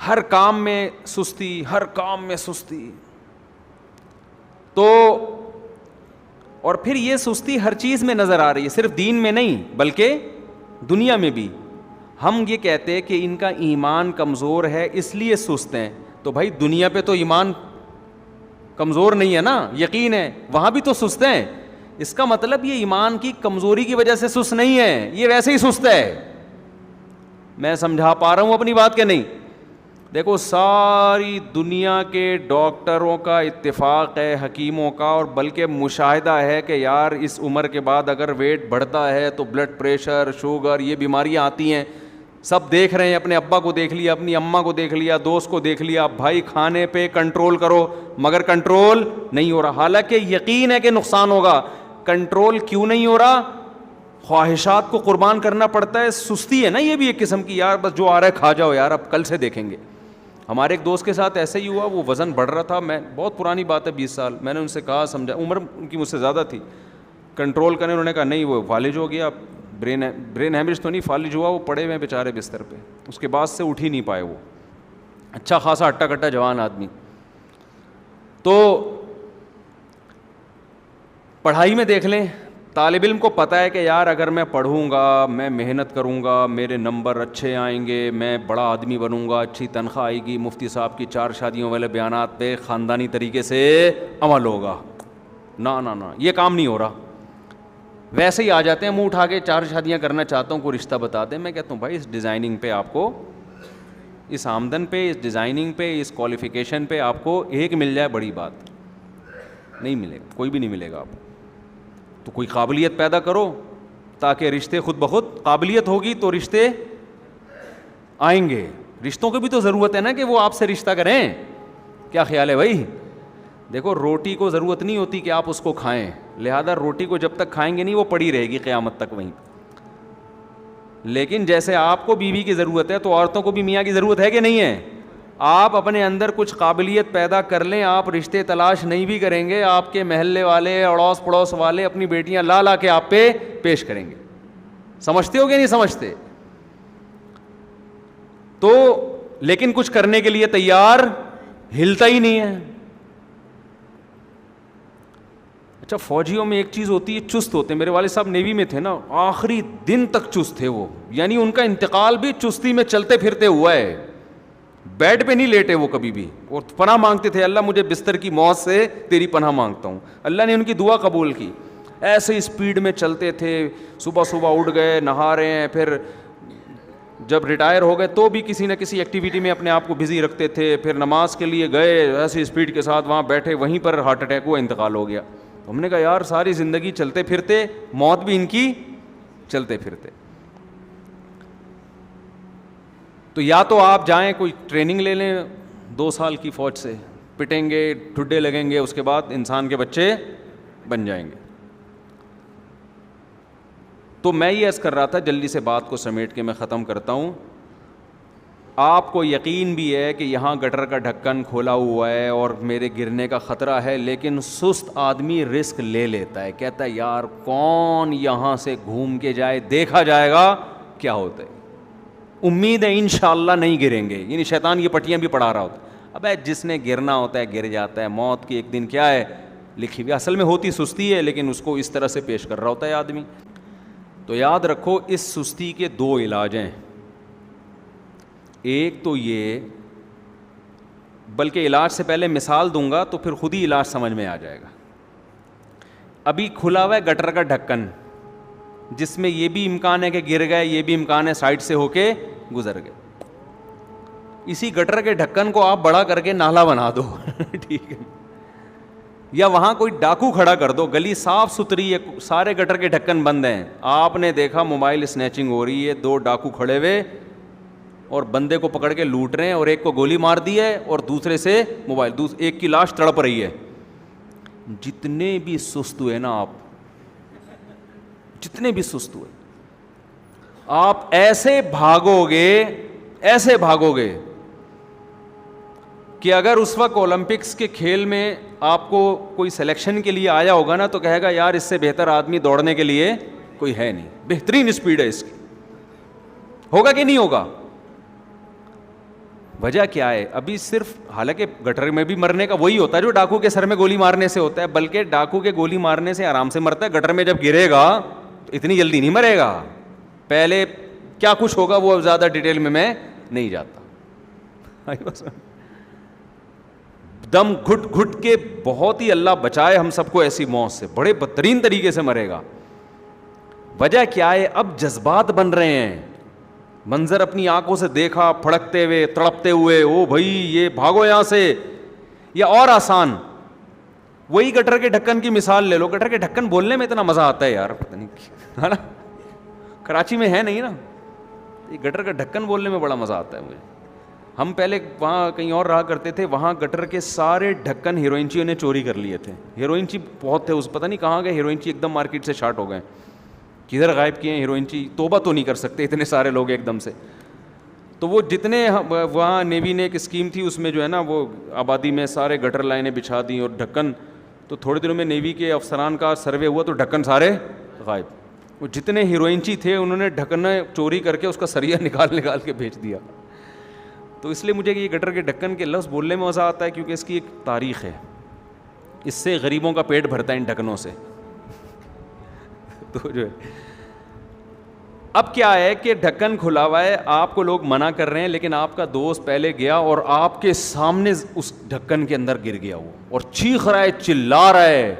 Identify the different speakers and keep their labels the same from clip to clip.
Speaker 1: ہر کام میں سستی، ہر کام میں سستی. تو اور پھر یہ سستی ہر چیز میں نظر آ رہی ہے، صرف دین میں نہیں بلکہ دنیا میں بھی. ہم یہ کہتے ہیں کہ ان کا ایمان کمزور ہے اس لیے سست ہیں، تو بھائی دنیا پہ تو ایمان کمزور نہیں ہے نا، یقین ہے، وہاں بھی تو سست ہیں. اس کا مطلب یہ ایمان کی کمزوری کی وجہ سے سست نہیں ہے، یہ ویسے ہی سست ہے. میں سمجھا پا رہا ہوں اپنی بات کہ نہیں؟ دیکھو ساری دنیا کے ڈاکٹروں کا اتفاق ہے، حکیموں کا، اور بلکہ مشاہدہ ہے کہ یار اس عمر کے بعد اگر ویٹ بڑھتا ہے تو بلڈ پریشر، شوگر، یہ بیماریاں آتی ہیں. سب دیکھ رہے ہیں، اپنے ابا کو دیکھ لیا، اپنی اماں کو دیکھ لیا، دوست کو دیکھ لیا، بھائی کھانے پہ کنٹرول کرو، مگر کنٹرول نہیں ہو رہا. حالانکہ یقین ہے کہ نقصان ہوگا. کنٹرول کیوں نہیں ہو رہا؟ خواہشات کو قربان کرنا پڑتا ہے، سستی ہے نا یہ بھی ایک قسم کی. یار بس جو آ رہا ہے کھا جاؤ یار، اب کل سے دیکھیں گے. ہمارے ایک دوست کے ساتھ ایسے ہی ہوا، وہ وزن بڑھ رہا تھا، میں بہت پرانی بات ہے 20 سال، میں نے ان سے کہا سمجھا، عمر ان کی مجھ سے زیادہ تھی، کنٹرول کریں. انہوں نے کہا نہیں، وہ فالج ہو گیا، برین ہیمریج تو نہیں، فالج ہوا، وہ پڑے ہوئے بیچارے بستر پہ، اس کے بعد سے اٹھ ہی نہیں پائے. وہ اچھا خاصا ہٹا کٹا جوان آدمی. تو پڑھائی میں دیکھ لیں، طالب علم کو پتہ ہے کہ یار اگر میں پڑھوں گا، میں محنت کروں گا، میرے نمبر اچھے آئیں گے، میں بڑا آدمی بنوں گا، اچھی تنخواہ آئے گی، مفتی صاحب کی 4 شادیوں والے بیانات پہ خاندانی طریقے سے عمل ہوگا. نہ نہ نہ، یہ کام نہیں ہو رہا. ویسے ہی آ جاتے ہیں منہ اٹھا کے، 4 شادیاں کرنا چاہتا ہوں، کوئی رشتہ بتا دیں. میں کہتا ہوں بھائی اس ڈیزائننگ پہ آپ کو، اس آمدن پہ، اس ڈیزائننگ پہ، اس کوالیفیکیشن پہ آپ کو ایک مل جائے بڑی بات. نہیں ملے گا، کوئی بھی نہیں ملے گا آپ کو. تو کوئی قابلیت پیدا کرو تاکہ رشتے خود بخود، قابلیت ہوگی تو رشتے آئیں گے. رشتوں کی بھی تو ضرورت ہے نا کہ وہ آپ سے رشتہ کریں. کیا خیال ہے بھائی؟ دیکھو روٹی کو ضرورت نہیں ہوتی کہ آپ اس کو کھائیں، لہذا روٹی کو جب تک کھائیں گے نہیں وہ پڑی رہے گی قیامت تک وہیں. لیکن جیسے آپ کو بیوی کی ضرورت ہے تو عورتوں کو بھی میاں کی ضرورت ہے کہ نہیں ہے؟ آپ اپنے اندر کچھ قابلیت پیدا کر لیں، آپ رشتے تلاش نہیں بھی کریں گے، آپ کے محلے والے، اڑوس پڑوس والے اپنی بیٹیاں لا لا کے آپ پہ پیش کریں گے. سمجھتے ہو کہ نہیں سمجھتے؟ تو لیکن کچھ کرنے کے لیے تیار ہلتا ہی نہیں ہے. اچھا فوجیوں میں ایک چیز ہوتی ہے، چست ہوتے ہیں. میرے والد صاحب نیوی میں تھے نا، آخری دن تک چست تھے وہ، یعنی ان کا انتقال بھی چستی میں چلتے پھرتے ہوا ہے، بیڈ پہ نہیں لیٹے وہ کبھی بھی. اور پناہ مانگتے تھے، اللہ مجھے بستر کی موت سے تیری پناہ مانگتا ہوں. اللہ نے ان کی دعا قبول کی. ایسے اسپیڈ میں چلتے تھے، صبح صبح اٹھ گئے، نہا رہے ہیں، پھر جب ریٹائر ہو گئے تو بھی کسی نہ کسی ایکٹیویٹی میں اپنے آپ کو بزی رکھتے تھے. پھر نماز کے لیے گئے، ایسی اسپیڈ کے ساتھ وہاں بیٹھے، وہیں پر ہارٹ اٹیک ہوا، انتقال ہو گیا. ہم نے کہا یار ساری زندگی چلتے پھرتے، موت بھی ان کی چلتے پھرتے. تو یا تو آپ جائیں کوئی ٹریننگ لے لیں 2 سال کی، فوج سے پٹیں گے، ٹھڈے لگیں گے، اس کے بعد انسان کے بچے بن جائیں گے. تو میں یہ عرض کر رہا تھا، جلدی سے بات کو سمیٹ کے میں ختم کرتا ہوں. آپ کو یقین بھی ہے کہ یہاں گٹر کا ڈھکن کھولا ہوا ہے اور میرے گرنے کا خطرہ ہے، لیکن سست آدمی رسک لے لیتا ہے، کہتا ہے یار کون یہاں سے گھوم کے جائے، دیکھا جائے گا کیا ہوتا ہے. امید ہے انشاءاللہ نہیں گریں گے، یعنی شیطان یہ پٹیاں بھی پڑھا رہا ہوتا ہے. ابے جس نے گرنا ہوتا ہے گر جاتا ہے، موت کی ایک دن کیا ہے لکھی ہوئی. اصل میں ہوتی سستی ہے، لیکن اس کو اس طرح سے پیش کر رہا ہوتا ہے آدمی. تو یاد رکھو اس سستی کے 2 علاج ہیں. ایک تو یہ، بلکہ علاج سے پہلے مثال دوں گا تو پھر خود ہی علاج سمجھ میں آ جائے گا. ابھی کھلا ہوا ہے گٹر کا ڈھکن، جس میں یہ بھی امکان ہے کہ گر گئے، یہ بھی امکان ہے سائڈ سے ہو کے گزر گئے. اسی گٹر کے ڈھکن کو آپ بڑا کر کے نالا بنا دو ٹھیک ہے، یا وہاں کوئی ڈاکو کھڑا کر دو، گلی صاف ستھری ہے، سارے گٹر کے ڈھکن بند ہیں. آپ نے دیکھا موبائل اسنیچنگ ہو رہی ہے، 2 ڈاکو کھڑے ہوئے اور بندے کو پکڑ کے لوٹ رہے ہیں، اور ایک کو گولی مار دی ہے اور دوسرے سے موبائل، ایک کی لاش تڑپ رہی ہے. جتنے بھی سست ہوئے نا آپ، جتنے بھی سست ہوئے، آپ ایسے بھاگو گے کہ اگر اس وقت اولمپکس کے کھیل میں آپ کو کوئی سلیکشن کے لیے آیا ہوگا نا تو کہے گا یار اس سے بہتر آدمی دوڑنے کے لیے کوئی ہے نہیں، بہترین اسپیڈ ہے اس کی. ہوگا کہ نہیں ہوگا؟ وجہ کیا ہے؟ ابھی صرف، حالانکہ گٹر میں بھی مرنے کا وہی ہوتا ہے جو ڈاکو کے سر میں گولی مارنے سے ہوتا ہے، بلکہ ڈاکو کے گولی مارنے سے آرام سے مرتا ہے، گٹر میں جب گرے گا تو اتنی جلدی نہیں مرے گا. پہلے کیا کچھ ہوگا وہ زیادہ ڈیٹیل میں نہیں جاتا. دم گھٹ گھٹ کے، بہت ہی اللہ بچائے ہم سب کو ایسی موت سے، بڑے بدترین طریقے سے مرے گا. وجہ کیا ہے؟ اب جذبات بن رہے ہیں. منظر اپنی آنکھوں سے دیکھا، پھڑکتے ہوئے، تڑپتے ہوئے، او بھائی یہ بھاگو یہاں سے. یا اور آسان، وہی گٹر کے ڈھکن کی مثال لے لو. گٹر کے ڈھکن بولنے میں اتنا مزہ آتا ہے یار، پتہ نہیں ہے نا، کراچی میں ہے نہیں نا، یہ گٹر کا ڈھکن بولنے میں بڑا مزہ آتا ہے مجھے. ہم پہلے وہاں کہیں اور رہا کرتے تھے، وہاں گٹر کے سارے ڈھکن ہیروئنچیوں نے چوری کر لیے تھے. ہیروئنچی بہت تھے، اس پتہ نہیں کہاں گئے ہیروئنچی، ایک دم مارکیٹ سے شارٹ ہو گئے. کدھر غائب کیے ہیں ہیروئنچی؟ توبہ تو نہیں کر سکتے اتنے سارے لوگ ایک دم سے. تو وہ جتنے وہاں نیوی نے ایک اسکیم تھی، اس میں جو ہے نا وہ آبادی میں سارے گٹر لائنیں بچھا دیں اور ڈھکن. تو تھوڑے دنوں میں نیوی کے افسران کا سروے ہوا تو ڈھکن سارے غائب. وہ جتنے ہیروئنچی تھے انہوں نے ڈھکن چوری کر کے اس کا سریا نکال کے بھیج دیا. تو اس لیے مجھے یہ گٹر کے ڈھکن کے لفظ بولنے میں مزہ آتا ہے، کیونکہ اس کی ایک تاریخ ہے. اس سے غریبوں کا پیٹ بھرتا ہے ان ڈھکنوں سے. تو جو ہے اب کیا ہے کہ ڈھکن کھلا ہوا ہے، آپ کو لوگ منع کر رہے ہیں، لیکن آپ کا دوست پہلے گیا اور آپ کے سامنے اس ڈھکن کے اندر گر گیا وہ، اور چیخ رہا ہے، چلا رہا ہے.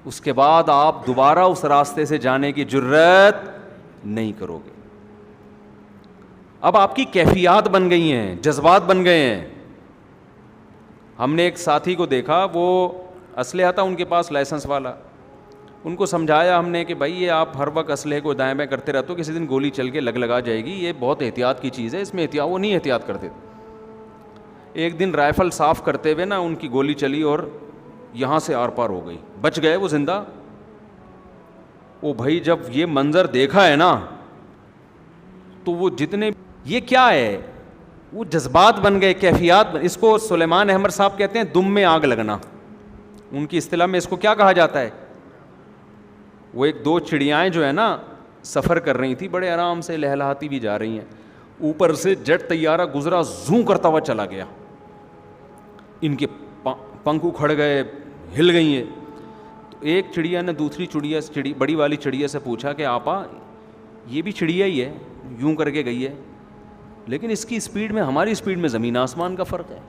Speaker 1: اس کے بعد آپ دوبارہ اس راستے سے جانے کی جرات نہیں کرو گے. اب آپ کی کیفیات بن گئی ہیں، جذبات بن گئے ہیں. ہم نے ایک ساتھی کو دیکھا، وہ اسلحہ تھا ان کے پاس، لائسنس والا. ان کو سمجھایا ہم نے کہ بھائی یہ آپ ہر وقت اسلحے کو دائیں بائیں کرتے رہتے ہو، کسی دن گولی چل کے لگا جائے گی، یہ بہت احتیاط کی چیز ہے، اس میں احتیاط. وہ نہیں احتیاط کرتے. ایک دن رائفل صاف کرتے ہوئے نا ان کی گولی چلی اور یہاں سے آر پار ہو گئی. بچ گئے وہ زندہ. او بھائی جب یہ منظر دیکھا ہے نا تو وہ جتنے، یہ کیا ہے؟ وہ جذبات بن گئے، کیفیات. اس کو سلیمان احمد صاحب کہتے ہیں دم میں آگ لگنا. ان کی اصطلاح میں اس کو کیا کہا جاتا ہے؟ وہ ایک دو چڑیائیں جو ہے نا سفر کر رہی تھی، بڑے آرام سے لہلہاتی بھی جا رہی ہیں. اوپر سے جٹ طیارہ گزرا، زوں کرتا ہوا چلا گیا. ان کے پنکھ اکھڑ گئے، ہل گئی ہیں. تو ایک چڑیا نے دوسری بڑی والی چڑیا سے پوچھا کہ آپا یہ بھی چڑیا ہی ہے، یوں کر کے گئی ہے، لیکن اس کی اسپیڈ میں ہماری اسپیڈ میں زمین آسمان کا فرق ہے.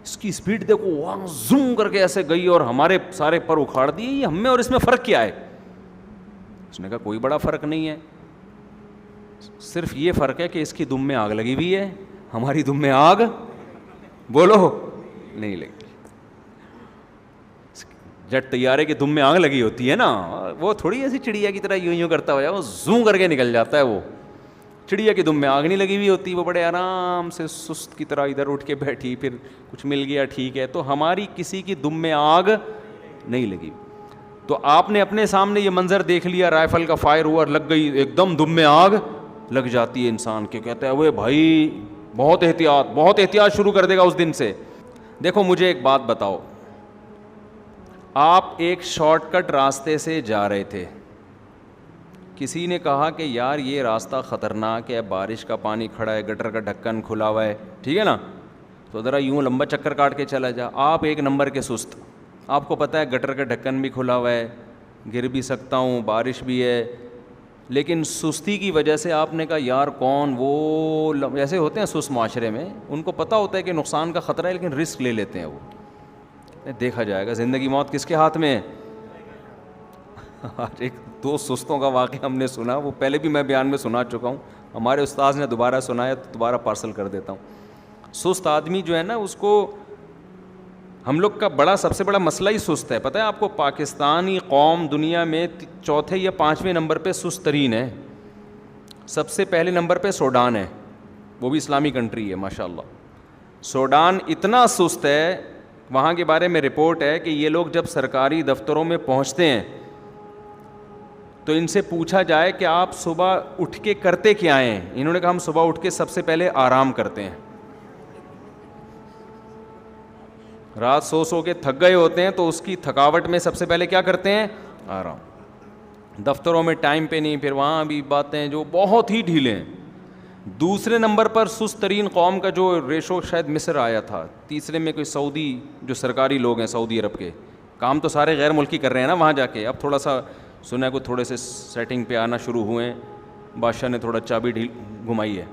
Speaker 1: اس کی اسپیڈ دیکھو، وہاں زوم کر کے ایسے گئی اور ہمارے سارے پر اکھاڑ دیے. یہ ہم میں اور اس میں فرق کیا ہے؟ اس نے کہا کوئی بڑا فرق نہیں ہے، صرف یہ فرق ہے کہ اس کی دم میں آگ لگی ہوئی ہے، ہماری دم میں آگ بولو نہیں لگی. جٹ طیارے کی دم میں آگ لگی ہوتی ہے نا، وہ تھوڑی ایسی چڑیا کی طرح یوں کرتا ہوا وہ زوں کر کے نکل جاتا ہے. وہ چڑیا کی دم میں آگ نہیں لگی ہوئی ہوتی، وہ بڑے آرام سے سست کی طرح ادھر اٹھ کے بیٹھی، پھر کچھ مل گیا ٹھیک ہے. تو ہماری کسی کی دم میں آگ نہیں لگی. تو آپ نے اپنے سامنے یہ منظر دیکھ لیا، رائفل کا فائر ہوا، لگ گئی، ایک دم دم میں آگ لگ جاتی ہے انسان کے. کہتا ہے وہ بھائی بہت احتیاط، بہت احتیاط شروع کر دے گا اس دن سے. دیکھو مجھے ایک بات بتاؤ، آپ ایک شارٹ کٹ راستے سے جا رہے تھے، کسی نے کہا کہ یار یہ راستہ خطرناک ہے، بارش کا پانی کھڑا ہے، گٹر کا ڈھکن کھلا ہوا ہے، ٹھیک ہے نا، تو ذرا یوں لمبا چکر کاٹ کے چلا جا. آپ ایک نمبر کے سست، آپ کو پتہ ہے گٹر کا ڈھکن بھی کھلا ہوا ہے، گر بھی سکتا ہوں، بارش بھی ہے، لیکن سستی کی وجہ سے آپ نے کہا یار کون وہ ایسے ہوتے ہیں سست معاشرے میں، ان کو پتہ ہوتا ہے کہ نقصان کا خطرہ ہے لیکن رسک لے لیتے ہیں. وہ دیکھا جائے گا، زندگی موت کس کے ہاتھ میں ہے. آج ایک دو سستوں کا واقعہ ہم نے سنا، وہ پہلے بھی میں بیان میں سنا چکا ہوں، ہمارے استاد نے دوبارہ سنایا تو دوبارہ پارسل کر دیتا ہوں. سست آدمی جو ہے نا، اس کو ہم لوگ کا سب سے بڑا مسئلہ ہی سست ہے. پتہ ہے آپ کو پاکستانی قوم دنیا میں چوتھے یا پانچویں نمبر پہ سست ترین ہے. سب سے پہلے نمبر پہ سوڈان ہے، وہ بھی اسلامی کنٹری ہے ماشاء اللہ. سوڈان اتنا سست ہے، وہاں کے بارے میں رپورٹ ہے کہ یہ لوگ جب سرکاری دفتروں میں پہنچتے ہیں تو ان سے پوچھا جائے کہ آپ صبح اٹھ کے کرتے کیا ہیں، انہوں نے کہا ہم صبح اٹھ کے سب سے پہلے آرام کرتے ہیں. رات سو کے تھک گئے ہوتے ہیں تو اس کی تھکاوٹ میں سب سے پہلے کیا کرتے ہیں؟ آرام. دفتروں میں ٹائم پہ نہیں، پھر وہاں بھی باتیں جو بہت ہی ڈھیلے ہیں. دوسرے نمبر پر سست ترین قوم کا جو ریشو شاید مصر آیا تھا. تیسرے میں کوئی سعودی جو سرکاری لوگ ہیں سعودی عرب کے, کام تو سارے غیر ملکی کر رہے ہیں نا وہاں جا کے, اب تھوڑا سا سنا ہے کوئی تھوڑے سے سیٹنگ پہ آنا شروع ہوئے ہیں, بادشاہ نے تھوڑا چابی ڈھیل گھمائی ہے.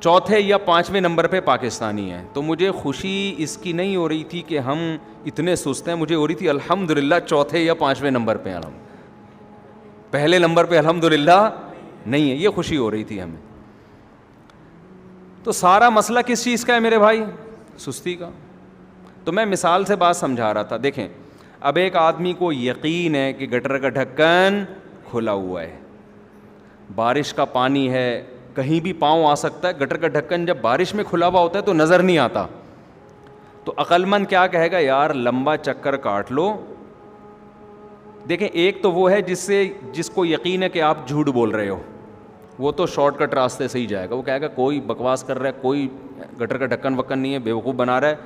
Speaker 1: چوتھے یا پانچویں نمبر پہ پاکستانی ہیں. تو مجھے خوشی اس کی نہیں ہو رہی تھی کہ ہم اتنے سست ہیں, مجھے ہو رہی تھی الحمدللہ چوتھے یا پانچویں نمبر پہ ہیں, پہلے نمبر پہ الحمدللہ نہیں ہے, یہ خوشی ہو رہی تھی ہمیں. تو سارا مسئلہ کس چیز کا ہے میرے بھائی؟ سستی کا. تو میں مثال سے بات سمجھا رہا تھا. دیکھیں اب ایک آدمی کو یقین ہے کہ گٹر کا ڈھکن کھلا ہوا ہے, بارش کا پانی ہے, کہیں بھی پاؤں آ سکتا ہے. گٹر کا ڈھکن جب بارش میں کھلا ہوا ہوتا ہے تو نظر نہیں آتا, تو عقل مند کیا کہے گا, یار لمبا چکر کاٹ لو. دیکھیں ایک تو وہ ہے جس کو یقین ہے کہ آپ جھوٹ بول رہے ہو, وہ تو شارٹ کٹ راستے سے ہی جائے گا. وہ کہے گا کوئی بکواس کر رہا ہے, کوئی گٹر کا ڈھکن وکن نہیں ہے, بیوقوف بنا رہا ہے,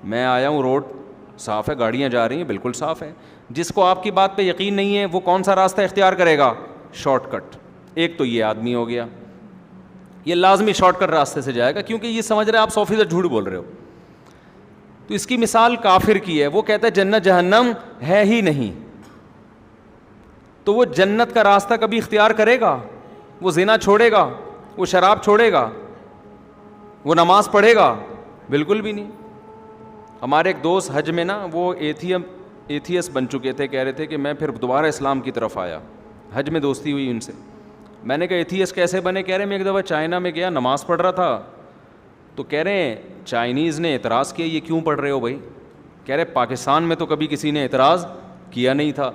Speaker 1: میں آیا ہوں روڈ صاف ہے, گاڑیاں جا رہی ہیں بالکل صاف ہے. جس کو آپ کی بات پہ یقین نہیں ہے وہ کون سا راستہ اختیار کرے گا؟ Short cut. ایک تو یہ آدمی ہو گیا, یہ لازمی شارٹ کٹ راستے سے جائے گا کیونکہ یہ سمجھ رہے ہیں آپ 100% جھوٹ بول رہے ہو. تو اس کی مثال کافر کی ہے. وہ کہتا ہے جنت جہنم ہے ہی نہیں, تو وہ جنت کا راستہ کبھی اختیار کرے گا؟ وہ زنا چھوڑے گا, وہ شراب چھوڑے گا, وہ نماز پڑھے گا؟ بالکل بھی نہیں. ہمارے ایک دوست حج میں نا وہ ایتھیس بن چکے تھے, کہہ رہے تھے کہ میں پھر دوبارہ اسلام کی طرف آیا. حج میں دوستی ہوئی ان سے. میں نے کہا ایتھیس کیسے بنے؟ کہہ رہے میں ایک دفعہ چائنا میں گیا, نماز پڑھ رہا تھا, تو کہہ رہے ہیں چائنیز نے اعتراض کیا یہ کیوں پڑھ رہے ہو بھائی؟ کہہ رہے پاکستان میں تو کبھی کسی نے اعتراض کیا نہیں تھا,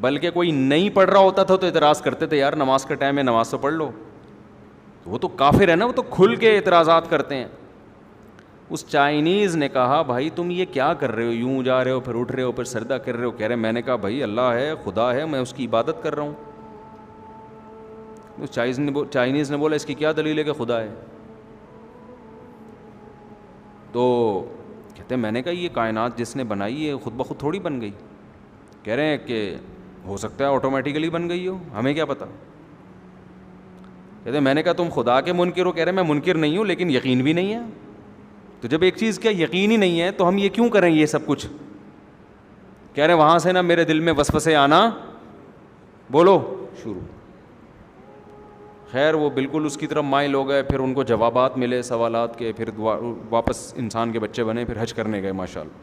Speaker 1: بلکہ کوئی نہیں پڑھ رہا ہوتا تھا تو اعتراض کرتے تھے, یار نماز کا ٹائم ہے نماز تو پڑھ لو. وہ تو کافر ہے نا, وہ تو کھل کے اعتراضات کرتے ہیں. اس چائنیز نے کہا بھائی تم یہ کیا کر رہے ہو, یوں جا رہے ہو پھر اٹھ رہے ہو پھر سجدہ کر رہے ہو. کہہ رہے میں نے کہا بھائی اللہ ہے, خدا ہے, میں اس کی عبادت کر رہا ہوں. اس چائنیز نے بولا اس کی کیا دلیل ہے کہ خدا ہے؟ تو کہتے ہیں میں نے کہا یہ کائنات جس نے بنائی ہے خود بخود تھوڑی بن گئی. کہہ رہے ہیں کہ ہو سکتا ہے آٹومیٹیکلی بن گئی ہو, ہمیں کیا پتا. کہتے ہیں میں نے کہا تم خدا کے منکر ہو؟ کہہ رہے میں منکر نہیں ہوں لیکن یقین بھی نہیں ہے. تو جب ایک چیز کا یقین ہی نہیں ہے تو ہم یہ کیوں کریں یہ سب کچھ؟ کہہ رہے ہیں وہاں سے نا میرے دل میں وسوسے آنا بولو شروع. خیر وہ بالکل اس کی طرف مائل ہو گئے, پھر ان کو جوابات ملے سوالات کے, پھر واپس انسان کے بچے بنے, پھر حج کرنے گئے ماشاءاللہ.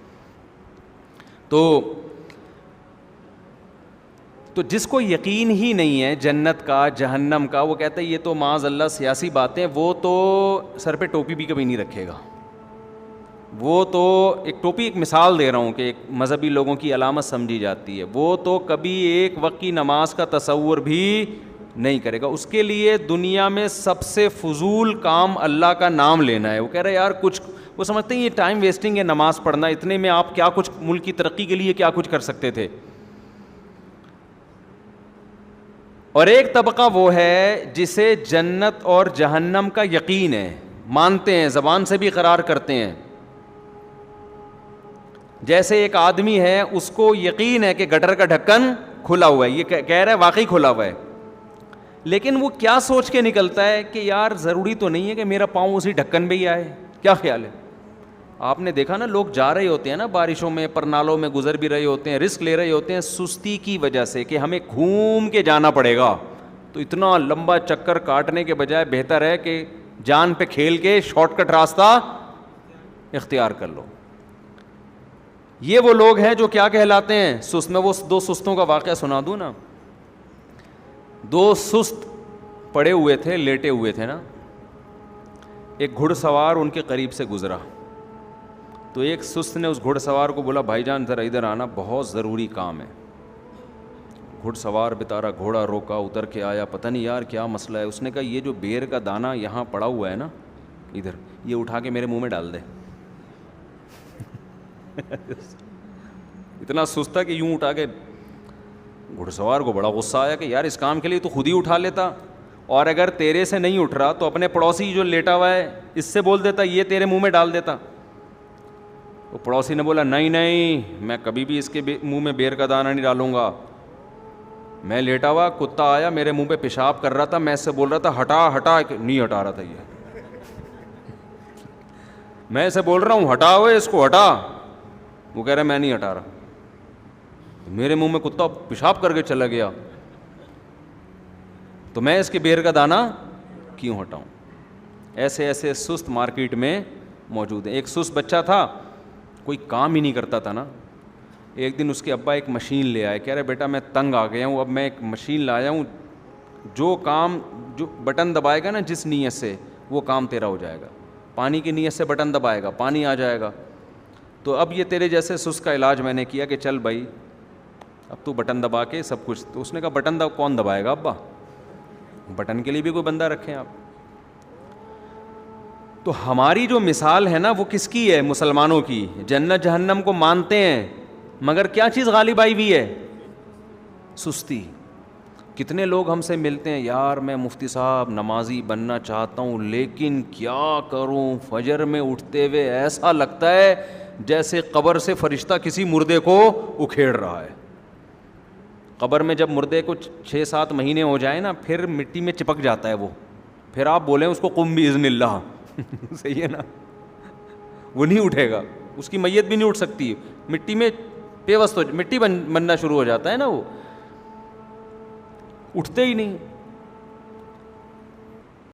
Speaker 1: تو جس کو یقین ہی نہیں ہے جنت کا جہنم کا, وہ کہتا ہے یہ تو معاذ اللہ سیاسی باتیں, وہ تو سر پہ ٹوپی بھی کبھی نہیں رکھے گا. وہ تو ایک ٹوپی, ایک مثال دے رہا ہوں کہ ایک مذہبی لوگوں کی علامت سمجھی جاتی ہے, وہ تو کبھی ایک وقت کی نماز کا تصور بھی نہیں کرے گا. اس کے لیے دنیا میں سب سے فضول کام اللہ کا نام لینا ہے. وہ کہہ رہے ہیں یار کچھ, وہ سمجھتے ہیں یہ ٹائم ویسٹنگ ہے نماز پڑھنا, اتنے میں آپ کیا کچھ ملک کی ترقی کے لیے کیا کچھ کر سکتے تھے. اور ایک طبقہ وہ ہے جسے جنت اور جہنم کا یقین ہے, مانتے ہیں, زبان سے بھی اقرار کرتے ہیں. جیسے ایک آدمی ہے اس کو یقین ہے کہ گٹر کا ڈھکن کھلا ہوا ہے, یہ کہہ رہا ہے واقعی کھلا ہوا ہے, لیکن وہ کیا سوچ کے نکلتا ہے کہ یار ضروری تو نہیں ہے کہ میرا پاؤں اسی ڈھکن میں ہی آئے. کیا خیال ہے؟ آپ نے دیکھا نا لوگ جا رہے ہوتے ہیں نا بارشوں میں, پرنالوں میں گزر بھی رہے ہوتے ہیں, رسک لے رہے ہوتے ہیں سستی کی وجہ سے کہ ہمیں گھوم کے جانا پڑے گا, تو اتنا لمبا چکر کاٹنے کے بجائے بہتر ہے کہ جان پہ کھیل کے شارٹ کٹ راستہ اختیار کر لو. یہ وہ لوگ ہیں جو کیا کہلاتے ہیں سست. میں وہ دو سستوں کا واقعہ سنا دوں نا. دو سست پڑے ہوئے تھے, لیٹے ہوئے تھے نا, ایک گھڑ سوار ان کے قریب سے گزرا, تو ایک سست نے اس گھڑ سوار کو بولا بھائی جان ذرا ادھر آنا, بہت ضروری کام ہے. گھڑ سوار بےچارا گھوڑا روکا, اتر کے آیا, پتہ نہیں یار کیا مسئلہ ہے. اس نے کہا یہ جو بیر کا دانہ یہاں پڑا ہوا ہے نا ادھر, یہ اٹھا کے میرے منہ میں ڈال دے. اتنا سست تھا کہ یوں اٹھا کے, گھڑ سوار کو بڑا غصہ آیا کہ یار اس کام کے لیے تو خود ہی اٹھا لیتا, اور اگر تیرے سے نہیں اٹھ رہا تو اپنے پڑوسی جو لیٹا ہوا ہے اس سے بول دیتا, یہ تیرے منہ میں ڈال دیتا. وہ پڑوسی نے بولا نہیں نہیں, میں کبھی بھی اس کے منہ میں بیر کا دانہ نہیں ڈالوں گا. میں لیٹا ہوا, کتا آیا میرے منہ پہ پیشاب کر رہا تھا, میں اس سے بول رہا تھا ہٹا ہٹا, نہیں ہٹا رہا تھا یہ. میں اسے بول رہا ہوں ہٹا ہوئے اس کو ہٹا, وہ کہہ رہا میں نہیں ہٹا رہا. میرے منہ میں کتا پیشاب کر کے چلا گیا, تو میں اس کے بیر کا دانہ کیوں ہٹاؤں. ایسے ایسے سست مارکیٹ میں موجود ہیں. ایک سست بچہ تھا, کوئی کام ہی نہیں کرتا تھا نا. ایک دن اس کے ابا ایک مشین لے آئے, کہہ رہے بیٹا میں تنگ آ گیا ہوں, اب میں ایک مشین لایا ہوں, جو کام جو بٹن دبائے گا نا جس نیت سے, وہ کام تیرا ہو جائے گا. پانی کی نیت سے بٹن دبائے گا, پانی آ جائے گا. تو اب یہ تیرے جیسے سست کا علاج میں نے کیا کہ چل بھائی اب تو بٹن دبا کے سب کچھ. تو اس نے کہا بٹن کون دبائے گا ابا, بٹن کے لیے بھی کوئی بندہ رکھیں آپ. تو ہماری جو مثال ہے نا وہ کس کی ہے؟ مسلمانوں کی. جنت جہنم کو مانتے ہیں, مگر کیا چیز غالب آئی ہوئی ہے؟ سستی. کتنے لوگ ہم سے ملتے ہیں, یار میں مفتی صاحب نمازی بننا چاہتا ہوں لیکن کیا کروں, فجر میں اٹھتے ہوئے ایسا لگتا ہے جیسے قبر سے فرشتہ کسی مردے کو اکھیڑ رہا ہے. قبر میں جب مردے کو 6-7 مہینے ہو جائے نا, پھر مٹی میں چپک جاتا ہے وہ, پھر آپ بولیں اس کو قم باذن اللہ, صحیح ہے نا, وہ نہیں اٹھے گا, اس کی میت بھی نہیں اٹھ سکتی, مٹی میں پیوست مٹی بننا شروع ہو جاتا ہے نا, وہ اٹھتے ہی نہیں.